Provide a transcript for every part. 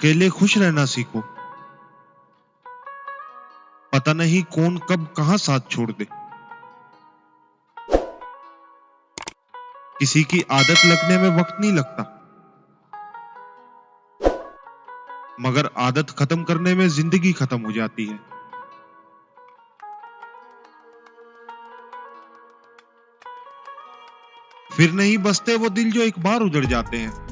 अकेले खुश रहना सीखो। पता नहीं कौन कब कहां साथ छोड़ दे। किसी की आदत लगने में वक्त नहीं लगता, मगर आदत खत्म करने में जिंदगी खत्म हो जाती है। फिर नहीं बसते वो दिल जो एक बार उजड़ जाते हैं।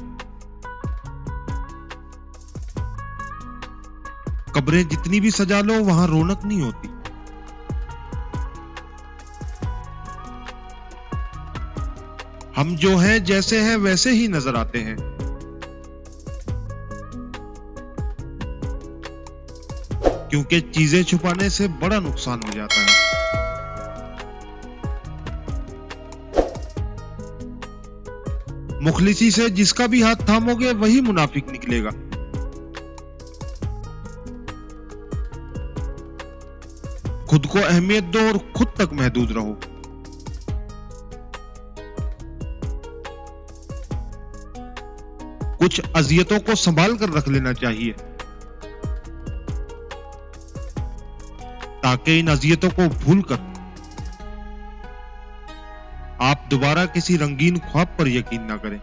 कब्रें जितनी भी सजा लो, वहां रौनक नहीं होती। हम जो हैं जैसे हैं वैसे ही नजर आते हैं। क्योंकि चीजें छुपाने से बड़ा नुकसान हो जाता है। मुखलिसी से जिसका भी हाथ थामोगे वही मुनाफिक निकलेगा। खुद को अहमियत दो और खुद तक महदूद रहो। कुछ अजियतों को संभाल कर रख लेना चाहिए, ताकि इन अजियतों को भूलकर आप दोबारा किसी रंगीन ख्वाब पर यकीन ना करें।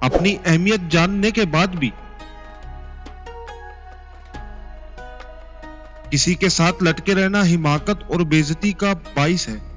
अपनी अहमियत जानने के बाद भी किसी के साथ लटके रहना हिमाकत और बेइज्जती का बाइस है।